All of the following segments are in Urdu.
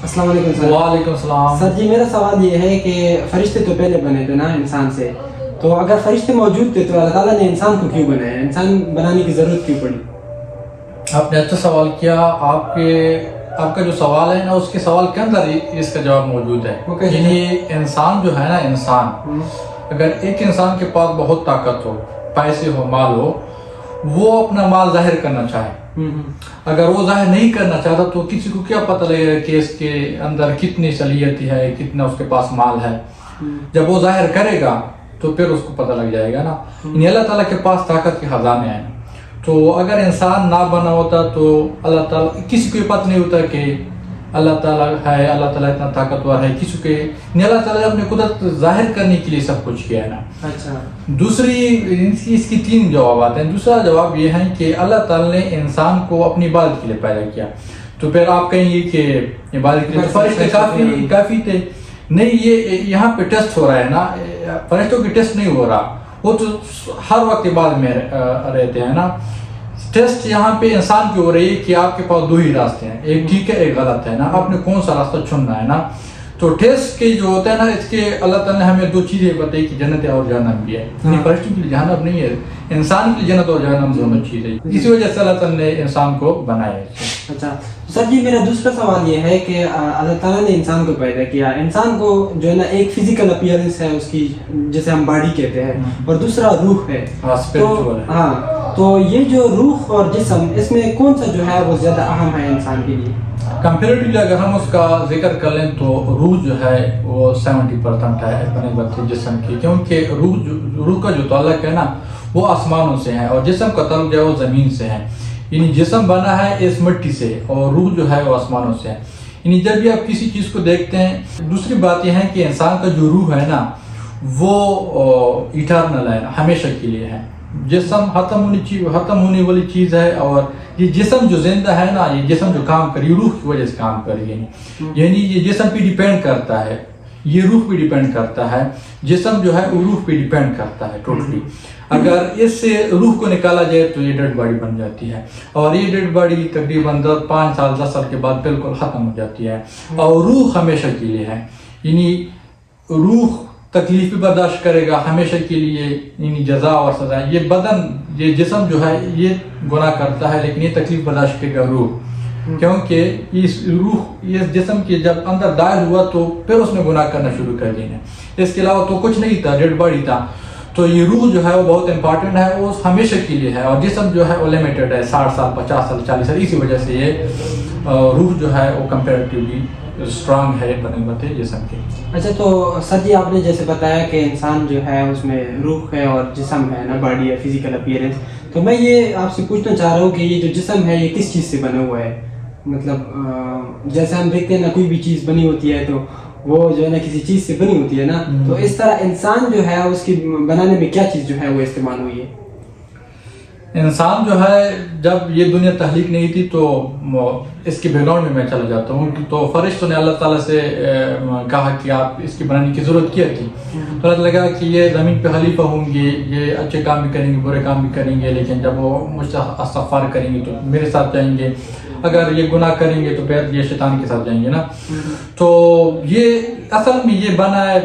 السلام علیکم سر. وعلیکم السلام. سر جی میرا سوال یہ ہے کہ فرشتے تو پہلے بنے تھے نا انسان سے، تو اگر فرشتے موجود تھے تو اللہ تعالیٰ نے انسان کو کیوں بنایا؟ انسان بنانے کی ضرورت کیوں پڑی؟ آپ نے اچھا سوال کیا. آپ کا جو سوال ہے نا اس کے سوال کے اندر اس کا جواب موجود ہے. یعنی انسان جو ہے نا، انسان اگر ایک انسان کے پاس بہت طاقت ہو، پیسے ہو، مال ہو، وہ اپنا مال ظاہر کرنا چاہے، اگر وہ ظاہر نہیں کرنا چاہتا تو کسی کو کیا پتہ لگے گا کہ اس کے اندر کتنی صلاحیت ہے، کتنا اس کے پاس مال ہے. جب وہ ظاہر کرے گا تو پھر اس کو پتہ لگ جائے گا نا. یعنی اللہ تعالیٰ کے پاس طاقت کے خزانے ہیں. تو اگر انسان نہ بنا ہوتا تو اللہ تعالیٰ، کسی کو یہ پتہ نہیں ہوتا کہ اللہ تعالیٰ ہے، اللہ تعالیٰ اتنا طاقتور ہے. کسی کے نہیں، اللہ تعالیٰ نے اپنی قدرت ظاہر کرنے کے لیے سب کچھ کیا ہے نا. اچھا. دوسری اس کی 3 جوابات ہیں. دوسرا جواب یہ ہے کہ اللہ تعالیٰ نے انسان کو اپنی عبادت کے لیے پیدا کیا. تو پھر آپ کہیں گے کہ عبادت کے لیے فرشتے کافی تھے. نہیں، یہ یہاں پہ ٹیسٹ ہو رہا ہے نا. فرشتوں کی ٹیسٹ نہیں ہو رہا، وہ تو ہر وقت عبادت میں رہتے ہیں نا. ٹیسٹ یہاں پہ انسان کی ہو رہی ہے کہ آپ کے پاس 2 ہی راستے ہیں، ایک ٹھیک ہے ایک غلط ہے نا. آپ نے کون سا راستہ چننا ہے نا. تو ٹیسٹ کے جو ہوتا ہے نا، اس کے اللہ تعالیٰ نے ہمیں 2 چیزیں بتائی کہ جنت اور جہنم بھی ہے. فرشتوں کے لیے جہنم نہیں ہے، انسان کے لیے جنت اور جہنم دونوں چیزیں. اسی وجہ سے اللہ تعالیٰ نے انسان کو بنایا ہے. اچھا سر جی، میرا دوسرا سوال یہ ہے کہ اللہ تعالیٰ نے انسان کو پیدا کیا. انسان کو جو ہے نا ایک فزیکل اپیئرنس ہے اس کی، جسے ہم باڈی کہتے ہیں، اور دوسرا روح ہے. تو یہ جو روح اور جسم، اس میں کون سا جو ہے وہ زیادہ اہم ہے انسان کے لیے؟ کمپیریٹیولی اگر ہم اس کا ذکر کر لیں تو روح جو ہے وہ 70% ہے بنسبت جسم کی. کیونکہ روح کا جو تعلق ہے نا وہ آسمانوں سے ہے، اور جسم کا تعلق جو ہے وہ زمین سے ہے. یعنی جسم بنا ہے اس مٹی سے، اور روح جو ہے وہ آسمانوں سے ہے. یعنی جب بھی آپ کسی چیز کو دیکھتے ہیں. دوسری بات یہ ہے کہ انسان کا جو روح ہے نا وہ ایٹرنل ہے، ہمیشہ کے لیے ہے. جسم ختم ہونے والی چیز ہے، اور یہ جسم جو زندہ ہے نا، یہ جسم جو کام کر رہی ہے روح کی وجہ سے کام کر رہی ہے. یعنی یہ جسم پہ ڈیپینڈ کرتا ہے، یہ روح پہ ڈیپینڈ کرتا ہے. جسم جو ہے وہ روح پہ ڈیپینڈ کرتا ہے ٹوٹلی. اگر اس سے روح کو نکالا جائے تو یہ ڈیڈ باڈی بن جاتی ہے، اور یہ ڈیڈ باڈی تقریباً 5 سال 10 سال کے بعد بالکل ختم ہو جاتی ہے. اور روح ہمیشہ کے لیے ہے. یعنی روح تکلیف بھی برداشت کرے گا ہمیشہ کے لیے، یعنی جزا اور سزا. یہ بدن، یہ جسم جو ہے یہ گناہ کرتا ہے، لیکن یہ تکلیف برداشت کرے گا روح. کیونکہ اس جسم کے جب اندر داخل ہوا تو پھر اس نے گناہ کرنا شروع کر دیا. اس کے علاوہ تو کچھ نہیں تھا، ڈیڈ باڈی تھا. تو یہ روح جو ہے وہ بہت امپارٹنٹ ہے، وہ ہمیشہ کے لیے ہے. اور جسم جو ہے وہ لمیٹڈ ہے، 60 سال 50 سال 40 سال. اسی وجہ سے یہ روح جو ہے وہ کمپیریٹیولی اسٹرانگ ہے بنسبت جسم کے. اچھا، تو سر جی آپ نے جیسے بتایا کہ انسان جو ہے اس میں روح ہے اور جسم ہے نا، باڈی ہے، فزیکل اپیئرنس. تو میں یہ آپ سے پوچھنا چاہ رہا ہوں کہ یہ جو جسم ہے یہ کس چیز سے بنا ہوا ہے؟ مطلب جیسے ہم دیکھتے ہیں نا، کوئی بھی چیز بنی ہوتی ہے تو وہ جو ہے نا کسی چیز سے بنی ہوتی ہے نا. تو اس طرح انسان جو ہے اس کی بنانے میں کیا چیز جو ہے وہ استعمال ہوئی ہے؟ انسان جو ہے جب یہ دنیا تخلیق نہیں تھی تو اس کے بیک گراؤنڈ میں چلا جاتا ہوں. تو فرشتوں نے اللہ تعالیٰ سے کہا کہ آپ اس کی بنانے کی ضرورت کیا تھی. تو اللہ تعالیٰ کہا کہ یہ زمین پہ خلیفہ ہوں گے، یہ اچھے کام بھی کریں گے، برے کام بھی کریں گے، لیکن جب وہ مجھ سے استغفار کریں گے تو میرے ساتھ جائیں گے. اگر یہ گناہ کریں گے تو پھر یہ شیطان کے ساتھ جائیں گے نا. تو یہ اصل میں یہ بنا ہے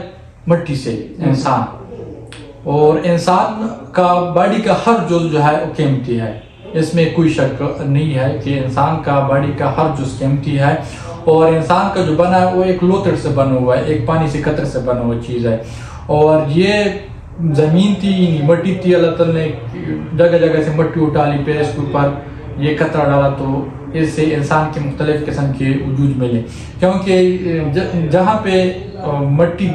مٹی سے انسان. اور انسان کا باڈی کا ہر جز جو ہے وہ قیمتی ہے، اس میں کوئی شک نہیں ہے کہ انسان کا باڈی کا ہر جز قیمتی ہے. اور انسان کا جو بنا ہے وہ ایک لوتڑ سے بنا ہوا ہے، ایک پانی سے قطرے سے بنا ہوا چیز ہے. اور یہ زمین تھی، مٹی تھی، اللہ تعالیٰ نے جگہ جگہ سے مٹی اٹھا لی، پھر اس کے اوپر یہ قطرہ ڈالا تو اس سے انسان کے مختلف قسم کے وجود ملے. کیونکہ جہاں پہ مٹی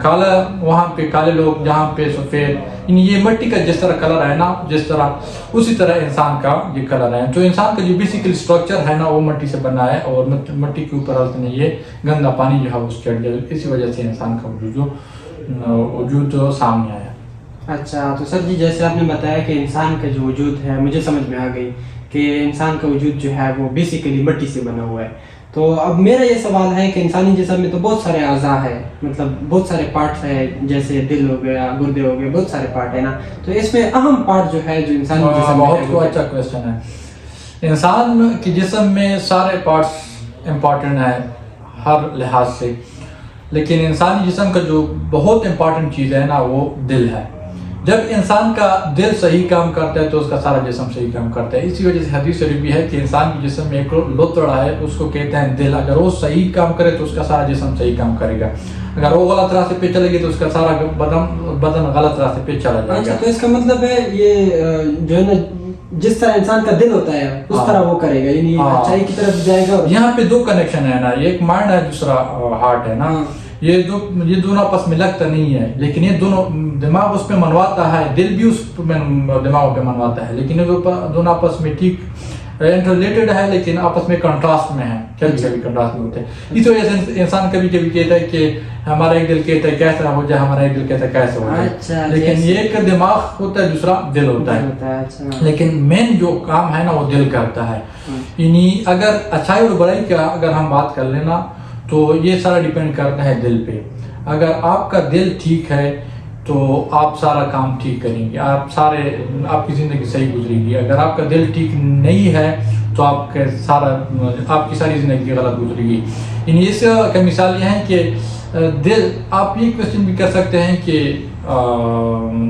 کالا وہاں پہ کالے لوگ، جہاں پہ سفید. یعنی یہ مٹی کا جس طرح کلر ہے نا، جس طرح اسی طرح انسان کا یہ کلر ہے. تو انسان کا جو بیسیکل اسٹرکچر ہے نا وہ مٹی سے بنا ہے، اور مٹی کے اوپر اللہ نے یہ گندا پانی جو ہے وہ چڑھ دیا. اسی وجہ سے انسان کا وجود سامنے آیا. اچھا، تو سر جی جیسے آپ نے بتایا کہ انسان کا جو وجود ہے، مجھے سمجھ میں آ گئی کہ انسان کا وجود جو ہے وہ بیسیکلی مٹی سے بنا ہوا ہے. تو اب میرا یہ سوال ہے کہ انسانی جسم میں تو بہت سارے اعضاء ہیں، مطلب بہت سارے پارٹس ہیں، جیسے دل ہو گیا، گردے ہو گئے، بہت سارے پارٹ ہیں نا. تو اس میں اہم پارٹ جو ہے جو انسانی جسم میں بہت اچھا کویسچن ہے. انسان کے جسم میں سارے پارٹس امپورٹنٹ ہیں. ہر لحاظ سے. لیکن انسانی جسم کا جو بہت امپورٹنٹ چیز ہے نا وہ دل ہے. جب انسان کا دل صحیح کام کرتا ہے تو اس کا سارا جسم صحیح کام کرتا ہے. اسی وجہ سے حدیث شریف بھی ہے کہ انسان کے جسم میں ایک لوتڑا ہے, اس کو کہتے ہیں دل. اگر وہ صحیح کام کرے تو اس کا سارا جسم صحیح کام کرے گا. اگر وہ غلط راستے پہ چلے گی تو اس کا سارا بدن غلط راستے پہ چلا جائے گا. اچھا, تو اس کا مطلب ہے یہ جو ہے نا جس طرح انسان کا دل ہوتا ہے اس طرح وہ کرے گا, یعنی اچھائی کی طرف جائے گا. یہاں پہ دو کنیکشن ہے نا, ایک مائنڈ ہے دوسرا ہارٹ ہے نا. یہ دونوں آپس میں لگتا نہیں ہے, لیکن یہ دونوں دماغ اس پہ منواتا ہے, دل بھی اس دماغ پہ منواتا ہے, لیکن یہ دونوں آپس میں ٹھیک ریلیٹڈ ہے لیکن آپس میں کنٹراسٹ میں ہے, کبھی کبھی کنٹراسٹ میں ہوتے ہیں. اس وجہ سے انسان کبھی کبھی کہتا ہے کہ ہمارا ایک دل کہتا ہے کیسا ہو جائے, ہمارا ایک دل کہتا ہے کیسا ہو جائے, لیکن یہ ایک دماغ ہوتا ہے دوسرا دل ہوتا ہے. لیکن مین جو کام ہے نا وہ دل کرتا ہے. یعنی اگر اچھائی اور برائی کا اگر ہم بات کر لینا تو یہ سارا ڈیپینڈ کرتا ہے دل پہ. اگر آپ کا دل ٹھیک ہے تو آپ سارا کام ٹھیک کریں گے, آپ کی زندگی صحیح گزرے گی. اگر آپ کا دل ٹھیک نہیں ہے تو آپ کی ساری زندگی غلط گزرے گی. یعنی اس کا مثال یہ ہے کہ دل, آپ یہ کوشچن بھی کر سکتے ہیں کہ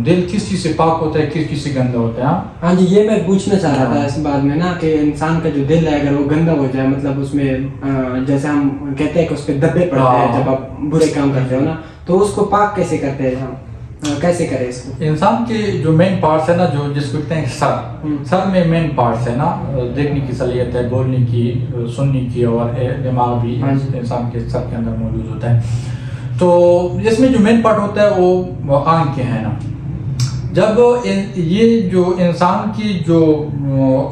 دل کس چیز سے پاک ہوتا ہے, کس چیز سے گندا ہوتا ہے. ہاں جی, یہ میں پوچھنا چاہ رہا تھا اس بات میں نا کہ انسان کا جو دل ہے اگر وہ گندا ہو جائے, مطلب اس میں جیسے ہم کہتے ہیں کہ اس پہ دبے پڑتے ہیں جب آپ برے کام کرتے ہو نا, تو اس کو پاک کیسے کرتے ہیں ہم, کیسے کریں اس کو؟ انسان کے جو مین پارٹس ہے نا, جو جس کو کہتے ہیں سر میں مین پارٹس ہے نا, دیکھنے کی صلاحیت ہے, بولنے کی, سننے کی, اور دماغ بھی انسان کے سر کے اندر موجود ہوتا ہے. تو اس میں جو مین پارٹ ہوتا ہے وہ آنکھیں ہیں نا. جب یہ جو انسان کی جو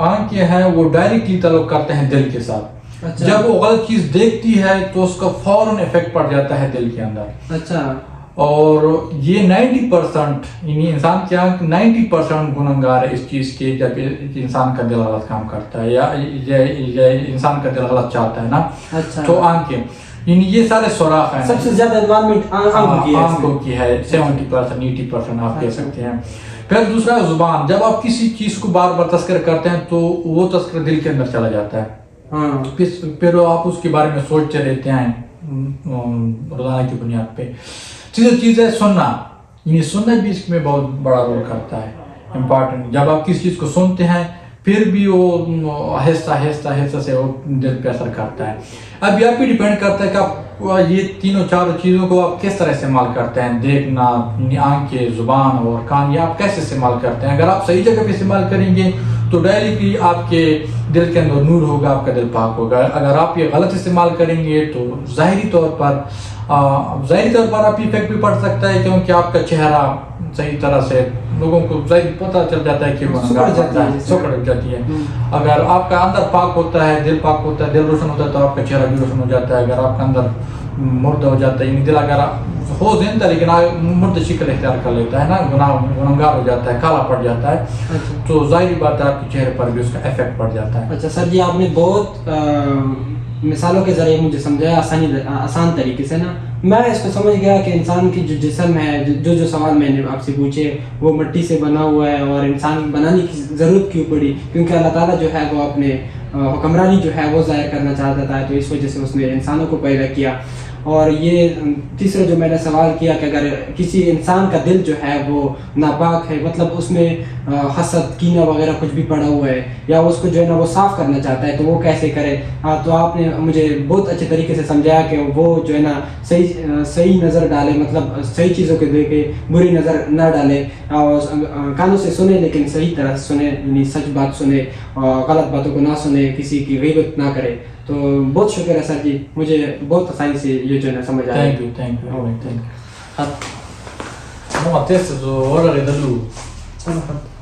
آنکھیں ہیں وہ ڈائریکٹلی تعلق کرتے ہیں دل کے ساتھ. جب وہ غلط چیز دیکھتی ہے تو اس کا فوراً افیکٹ پڑ جاتا ہے دل کے اندر. اچھا, اور یہ 90% یعنی انسان کی آنکھ 90% گنہگار ہے اس چیز کے, جب انسان کا دل غلط کام کرتا ہے یا انسان کا دل غلط چاہتا ہے نا. تو آنکھیں یعنی یہ سارے سوراخ ہیں. سب سے زیادہ انوائرمنٹ آنکھوں کی ہے, 70% 80% آپ کہہ سکتے ہیں. پھر دوسرا زبان, جب آپ کسی چیز کو بار بار تذکر کرتے ہیں تو وہ تذکر دل کے اندر چلا جاتا ہے. پھر آپ اس کے بارے میں سوچتے رہتے ہیں روزانہ کی بنیاد پہ. تیسری چیز ہے سننا, یعنی سننا بھی اس میں بہت بڑا رول کرتا ہے, امپورٹنٹ. جب آپ کسی چیز کو سنتے ہیں پھر بھی وہ آہستہ آہستہ سے وہ دل پہ اثر کرتا ہے. اب یہ آپ پہ ڈیپینڈ کرتا ہے کہ آپ یہ تینوں چاروں چیزوں کو آپ کس طرح استعمال کرتے ہیں. دیکھنا, آنکھیں, زبان اور کان, یہ آپ کیسے استعمال کرتے ہیں. اگر آپ صحیح جگہ پہ استعمال کریں گے تو ڈائریکٹلی آپ کے دل کے اندر نور ہوگا, آپ کا دل پاک ہوگا. اگر آپ یہ غلط استعمال کریں گے تو ظاہری طور پر آپ کی افیکٹ بھی پڑ سکتا ہے, کیونکہ آپ کا چہرہ صحیح طرح سے لوگوں کو ظاہر پتہ چل جاتا ہے کہ وہ سکڑ جاتی ہے. اگر آپ کا اندر پاک ہوتا ہے, دل پاک ہوتا ہے, دل روشن ہوتا ہے تو آپ کا چہرہ بھی روشن ہو جاتا ہے. اگر آپ کا اندر مردہ ہو جاتا ہے, یعنی دل اگر ہو زندہ لیکن مرد شکل اختیار کر لیتا ہے نا, گنہگار ہو جاتا ہے, کالا پڑ جاتا ہے, تو ظاہری بات ہے آپ کے چہرے پر بھی اس کا افیکٹ پڑ جاتا ہے. اچھا سر جی, آپ نے بہت مثالوں کے ذریعے مجھے سمجھایا آسان طریقے سے نا. میں اس کو سمجھ گیا کہ انسان کی جو جسم ہے, جو سوال میں نے آپ سے پوچھے وہ مٹی سے بنا ہوا ہے, اور انسان بنانے کی ضرورت کیوں پڑی, کیونکہ اللہ تعالیٰ جو ہے وہ اپنے حکمرانی جو ہے وہ ظاہر کرنا چاہتا تھا, تو اس وجہ سے اس نے انسانوں کو پیدا کیا. اور یہ تیسرا جو میں نے سوال کیا کہ اگر کسی انسان کا دل جو ہے وہ ناپاک ہے, مطلب اس میں حسد, کینہ وغیرہ کچھ بھی پڑا ہوا ہے, یا اس کو جو ہے نا وہ صاف کرنا چاہتا ہے تو وہ کیسے کرے. تو آپ نے مجھے بہت اچھے طریقے سے سمجھایا کہ وہ جو ہے نا صحیح نظر ڈالے, مطلب صحیح چیزوں کو دیکھے, بری نظر نہ ڈالے, اور کانوں سے سنے لیکن صحیح طرح سے سنے, یعنی سچ بات سنے, غلط باتوں کو نہ سنے, کسی کی غیبت نہ کرے. تو بہت شکر ہے سر جی, مجھے بہت آسانی سے یہ جو ہے نا سمجھ آیا. Thank you.